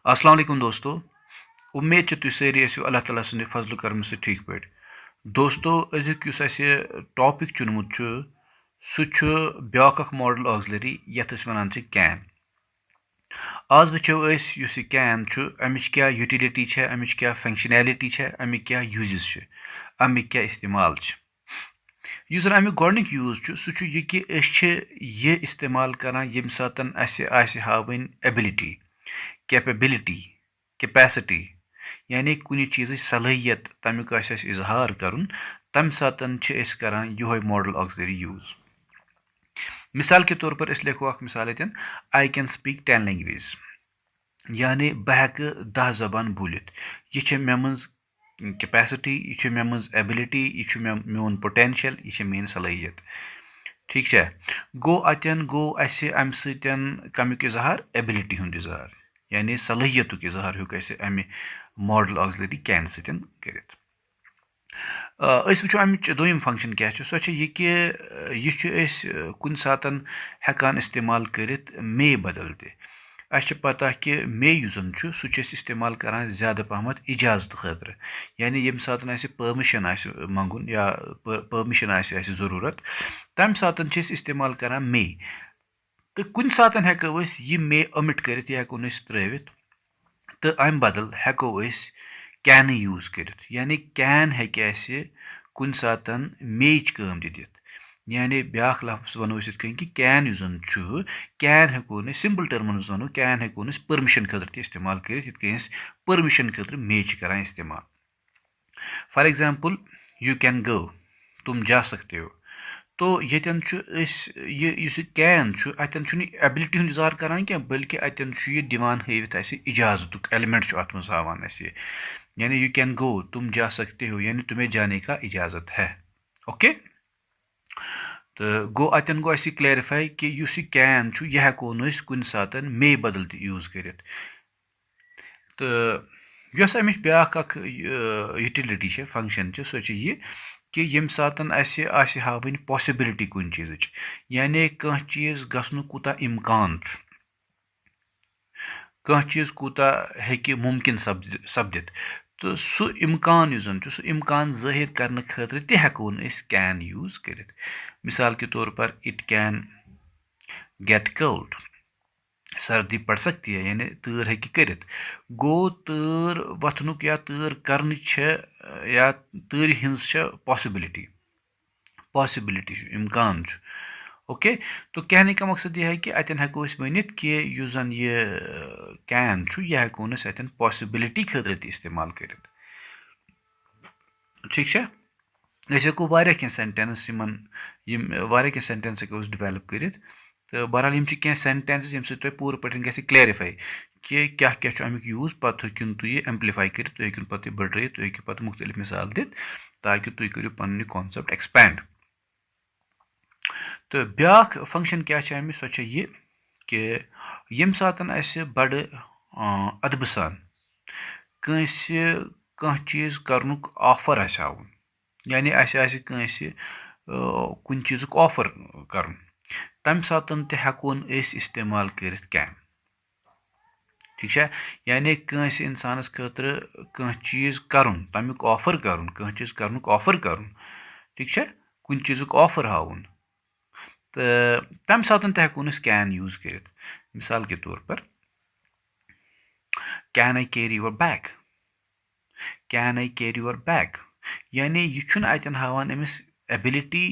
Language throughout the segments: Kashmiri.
अस्सलाम वालेकुम दोस्तों। उम्मीद तुम सारी अल्लाह ताला सद फजल करम से ठीक पे। दोस्तों अजुक टॉपिक चुनमुत सह ब्याक मॉडल ऑक्सिलरी यथ वन कैन। आज वो यह कैन अमिच क्या यूटिलिटी है, अमिच क्या फंक्शनैलिटी है, अमिक क्या यूजेस, अमिक क्या इस्तेमाल। यह जन अमिक गोडनिक यूज सह यह कि यह इस्तेमाल करान यम सातन हावन एबिलिटी, कैपेबिलिटी, कैपेसिटी, यानी कुछ चीज़ सलाहियत तमिक इजहार करुन, तम सातन करान यह मॉडल ऑक्सिलरी यूज। मिसाल के तौर पर लिखो मिसाल यन आई कैन स्पीक 10 लैंग्वेज, यानी बह हेक 10 जबान बोलित। यह मे मज कैपेसिटी, यह मे मज एबिलिटी, यह मोन पोटेंशियल, यह मेन सलाहियत। ठीक है, गो अतन गो अम समिक इजहार एबिलिटी हुंद इजहार, यानी सलाहियतुक इजहार हेक अमे मॉडल ऑक्सिलरी कैन सतन करित। वो अमिच दोयम फंक्शन क्या सो यह कि यह कुन सातन हेकान इस्तेमाल करित मे बदल ते। अस पता कि मे युजन सह इस्तेमाल करान ज़्यादा पहमत इजाजत खतर, यानी यम सातन परमिशन मंगुन या परमिशन ज़रूरत, तम सातन इस्तेमाल करान मे। तो कुन सातन हेको यह मे ओमिट करित, यह हेको त्रवित, तो अम बदल हेको कैन यूज करित, यानी कैन हेके कुन सातन मेच काम दित। यानी ब्याख लफ्ज वनो कि कैन युजन कैन हेको सिंपल टर्मन वनो कैन हेको परमिशन खतर इस्तेमाल कर, परमिशन खतर मेच करान इस्तेमाल। For example you can go, तुम जा सकते हो। तो यतन कैन अतन एबिलिटी हुंद इजहार करान क्या, बल्कि अतन यह दिवान हवित इजाजतुक एलिमेंट अत मज हावान। यानी यू कैन गो, तुम जा सकते हो, यानी तुम्हें जाने का इजाजत है। ओके, तो गो अतन गो क्लैरिफाई कि यह कैन यह हेको कुन सातन मे बदल यूज कर। तो यस अमिच ब्याख यूटिलिटी है, फंक्शन सो यह कि यम सातन हावन पॉसिबिलिटी कुन चीज, यानी कह चीज गसन कूता इम्कान, कह चीज कूता हेकि मुमकिन सपदित। तो सह इम्कान युजन सह इम्कान जाहिर करने खतर ते हेको कैन यूज कर। मिसाल के तौर पर इट कैन गेट कोल्ड, सर्दी पड़ सकती है, यानी तूर हेकि करित। गो तूर वथनुक या तूर करन या तूर हिंस पॉसिबिलिटी, पॉसिबिलिटी इम्कान। ओके, तो कहने का मकसद यह है कि अतन हेको वनित कि यह जन यह कैन यह हेको अतन पॉसिबिलिटी खतर इस्तेमाल कर। ठीक है, हेको वारिया सेंटेंस वारिया सेंटेंस हेको डेवलप कर। तो बहरहाल यम क्या सेंटेंसेस यम सत पूर पे गि क्लैरिफाई कि क्या क्या अमिक यूज, पे हेकिन तुम यह एम्प्लीफाई कर, तुम हेकिन पे बढ़, तुम हेकिन पे मुख्तलिफ मिसाल दित, ताकि तुम करो पन कॉन्सेप्ट एक्सपैंड। तो ब्याख फंक्शन क्या अमिच सो यह कि यम सातन बड़ अदब सान कह चीज करनुक ऑफर आवन, यानी कुन चीजुक ऑफर कर, तम सातन ते हेकोन इस्तेमाल कर कैन। ठीक है, यानी कंस इंसानस खतर कह चीज करुन, तमिक ऑफर करुन, कह चीज करनुक ऑफर करुन। ठीक है, कुन चीजुक ऑफर हावन, तो तम सातन ते हेकोन कैन यूज कर। मिसाल के तौर पर can I carry your bag, can I carry your bag, यानी यह अतन हावान अमिस एबिलिटी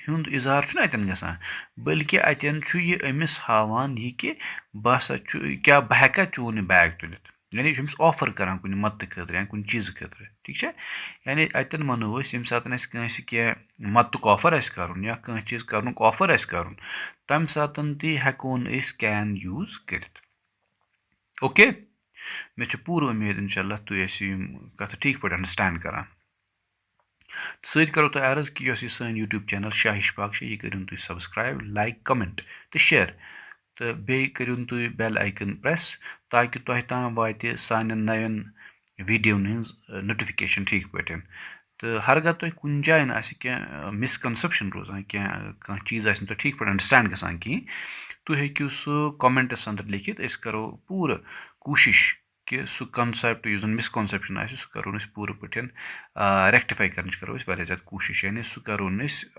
हुंद इजहार अतन गसान, बल्कि अतन यह अमिस हावान यह कि बह क्या बह हेका चोन बैग तुलित, यानी यह ऑफर करान कुन मत खतर या कुन चीज खतर। ठीक है, यानी अतन वनो यम सातन क्या मतुक ऑफर करुन या कह चीज करनुक ऑफर करुन, तम सातन ती हेकोन कैन यूज कर। ओके, मे पूर उम्मीद इंशाल्लाह तुम कथ ठीक पे अंडरस्टैंड करान। सत करो तो अर्ज कि सन यूट्यूब चैनल शाह इशफाक यह करूँ तुम सब्सक्राइब, लाइक, कमेंट तो शेयर, तो बे करूँ तुम बेल आइकन प्रेस, ताकि तुह ताम वात सान नवन वीडियो नोटिफिकेशन ठीक पे। तो हरगा तुम कुन जान क्या मिसकनसेप्शन रोजान, क्या चीज़ तो ठीक पे अंडरस्टैंड गसान कहें, तुम हेकू सह कमेंटस अंदर लिखित, करो पूरा कोशिश कि सह कॉन्सेप्ट यस मिसकॉन्सेप्शन आए सह करो पूरे पठन रेक्टिफाई कर करो ज़्यादा कोशिश यानी सह करो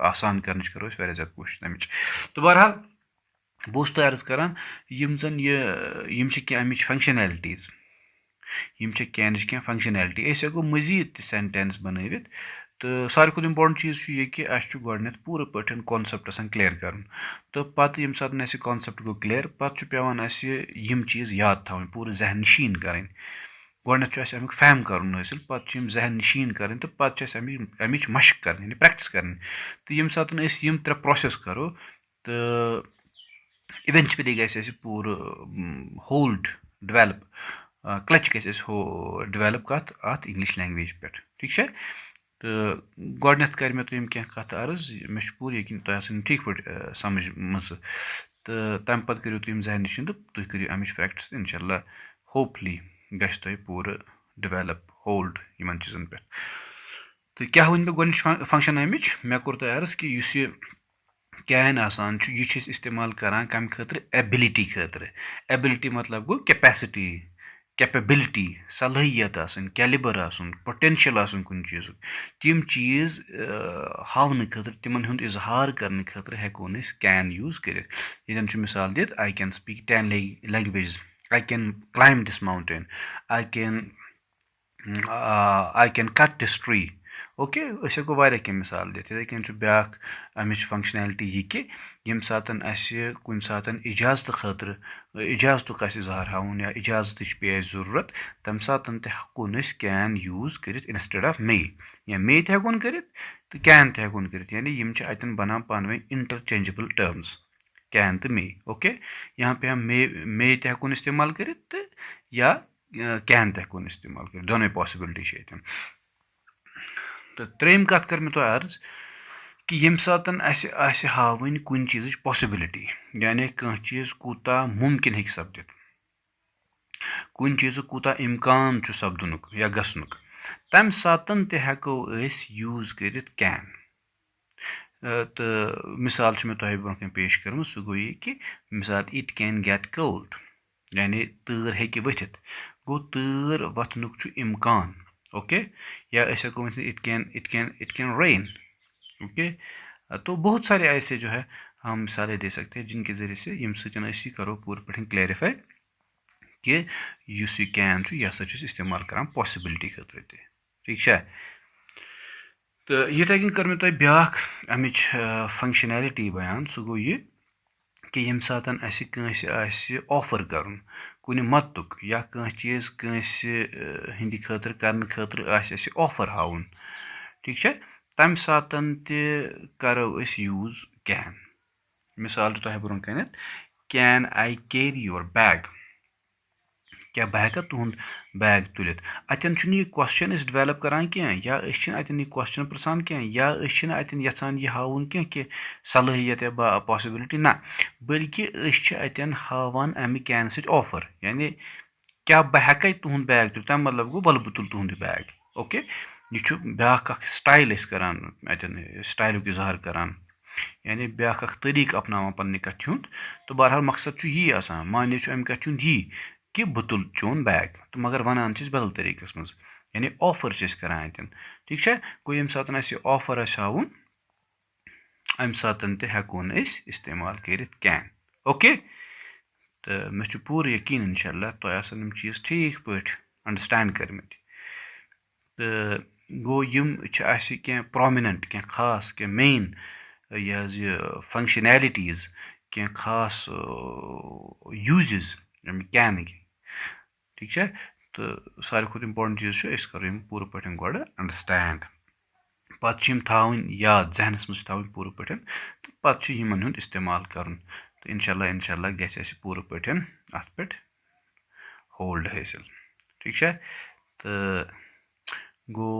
आसान कर करो ज़्यादा कोशिश तमिच तो बहरहाल बह तुह अर्ज करान यम जन यह अमिच फंक्शनैलिटीज़ यम कैन फंक्शनैलिटी हेको मजीद त सेंटेंस बनवित तो सारे खुद इम्पोर्टेंट चीज़ यह कि गोडनेथ पूरे पठन कॉन्सेप्ट क्लियर कर तो पत् यम सात कॉन्सेप्ट गो क्लियर पत् पेवान यम चीज़ याद थवन पूरे जहन नशीन कर गोडनेथ अमुक फैम कर हासिल पत् जहन नशीन कर तो पत् अमिच मशक कर प्रैक्टिस कर तो यम सात यम त्रे प्रोसेस करो तो इवेंचुअली गि पूरे होल्ड डेवलप क्लच गि डेवलप कत इंग्लिश लैंग्वेज पे ठीक है तो गोडनेथ कर मे तुम क्या कत अर्ज मे पूरे यकीन तुम ठीक पे समझ मज तो तम पत् करो तुम जहन नशीन तो तुम करो अमिच प्रैक्टिस इंशाल्लाह होपफुली गि तुह पूरे डेवलप होल्ड इन चीज़न पे तो क्या वन मे गोडनिच फंक्शन अमिच मे कोर तुह अर्ज कि कैन आसान यह इस्तेमाल करान कम खतर एबिलिटी खतर एबिलिटी मतलब गो कैपेसिटी कैपेबिलिटी सलाहियत आसन कैलिबर आसन पोटेंशियल आसन कुन चीज़ तिम चीज़ हावन खतर तिमन हुंद इजहार करने खतर हेको कैन यूज कर मिसाल दित I can speak 10 languages I can climb this mountain I can cut this tree okay हेको वारिया कह मिसाल दित इथे कन ब्या अमिच फंक्शनैलिटी यह कि यम सात कुन सात इजाजत खतर इजाजत इजहार हावन या इजाजत पे जरूरत तम सात हेको कैन यूज कर इंस्टेड ऑफ मे या मे हेकोन कर तो कैन हेकोन कर यानी यम अतन बनान पान वन इंटरचेंजेबल टर्म्स कैन तो मे ओके यहाँ पे हम मे हेकोन इस्तेमाल कर या कैन हेकोन इस्तेमाल कर दोनों पॉसिबिलिटी तो त्रेम कत कर मे तुह अर्ज कि यम सात हावन कुन चीज़ पॉसिबिलिटी यानी कह चीज़ कूता मुमकिन हेक सपदित कुन चीज़ कूता इम्कान सपदनुक या गसनुक तम सात हेको यूज कर कैन तो मिसाल मे तुह ब्रोह पेश कर सह गो यह कि मिसाल इट कैन गेट कोल्ड यानी तूर हेक वथित गो तूर वथनुक इम्कान ओके या हेको इट कैन रेन ओके तो बहुत सारे ऐसे जो है हम मिसालें दे सकते हैं जिनके ज़रिए से यम सतन करो पूरे पे क्लैरिफाई कि यह कैन यह इस्तेमाल कर पॉसिबिलिटी खतर ठीक है तो यथे कन कर मे तुह ब्या अमिच फंक्शनैलिटी बयान सह गो यह कि यम सात ऑफर कर कुन मतुक या कह चीज़ हिंदी खतर करने खतर ऑफर हावन ठीक है तम सात करो यूज कैन मिसाल तुह ब्रोह कन can I carry your bag क्या बह हेका तुंद बैग तुलित अतन यह क्वेश्चन डेवलप करान कह या अतन यह क्वेश्चन पृछान कह या अतन यहान यह हावन कह कि सलाहियत या पॉसिबिलिटी ना बल्कि अतन हावान अमि कैन सत ऑफर यानी क्या बह हेका तुंद बैग तुल तम मतलब गो वल बह तुल तुंद बैग ओके यह ब्या स्टाइल करान अतन स्टाइलुक इजहार करान यानी ब्या तरीक अपनावान पन्ने कथ हुंद तो बहरहाल मकसद यही आसान मानिए अमि कथ हुंद यही कि बह तुल चोन बैग तो मगर वनान बदल तरीकस मज यानी ऑफर करान अतन ठीक है गो यम सात ऑफर हावन अमि सात हेकोन इस्तेमाल कर कैन ओके तो मे पूरे यकीन इंशाल्लाह तुह आसन चीज़ ठीक पे अंडरस्टैंड कर तो गो यम कह प्रोमिनेंट कह खास कह मेन यह फंक्शनैलिटीज़ कह खास यूजेस कैन ठीक है तो सारे खुद इम्पोर्टेंट चीज़ करो पूरे पे गोड अंडरस्टैंड पत् थवन याद जहनस मज थवन पूरे पे तो पत् यमन हुंद इस्तेमाल कर तो इंशाल्लाह गि पूरे पे अत पे होल्ड हासिल ठीक है तो गो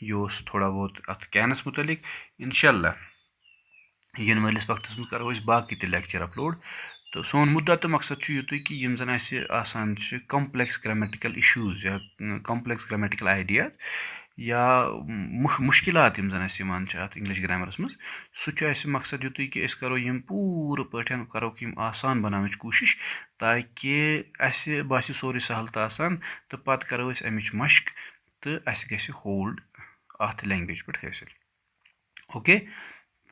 यह थोड़ा बहुत अत कैनस मुतलिक इंशाल्लाह इन वालिस वक्तस मज करो बाकी ते लेक्चर अपलोड तो सोन मुद्दा तो मकसद युतुय कि यम जन आसान कॉम्प्लेक्स ग्रामेटिकल इशूज या कॉम्प्लेक्स ग्रामेटिकल आइडियाज یا مُشکِلات یِم زَن اَسہِ یِوان چھِ اَتھ اِنٛگلِش گرٛیمرَس منٛز سُہ چھُ اَسہِ مقصد یُتُے کہِ أسۍ کَرو یِم پوٗرٕ پٲٹھۍ کَروکھ یِم آسان بَناونٕچ کوٗشِش تاکہِ اَسہِ باسہِ سورُے سہل تہٕ آسان تہٕ پَتہٕ کَرو أسۍ اَمِچ مَشق تہٕ اَسہِ گژھِ ہولڈ اَتھ لینٛگویج پٮ۪ٹھ حٲصِل اوکے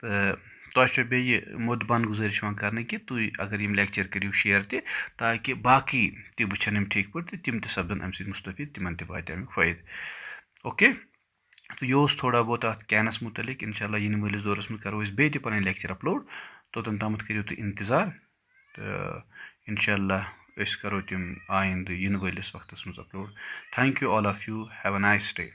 تہٕ تۄہہِ چھو بیٚیہِ مودبان گُزٲرِش یِوان کَرنہٕ کہِ تُہۍ اگر یِم لیکچَر کٔرِو شِیَر تہِ تاکہِ باقٕے تہِ وٕچھَن یِم ٹھیٖک پٲٹھۍ تہٕ تِم تہِ سَپدَن اَمہِ سۭتۍ مُستفیٖد تِمَن تہِ واتہِ اَمیُک فٲیدٕ اوکے تہٕ یہِ اوس تھوڑا بہت اَتھ کینَس مُتعلِق اِنشاء اللہ یِنہٕ وٲلِس دورَس منٛز کَرو أسۍ بیٚیہِ تہِ پَنٕنۍ لیکچَر اَپلوڈ توٚتَن تامَتھ کٔرِو تُہۍ اِنتظار تہٕ اِنشاء اللہ أسۍ کَرو تِم آیِندٕ یِنہٕ وٲلِس وقتَس منٛز upload thank you all of you have a nice day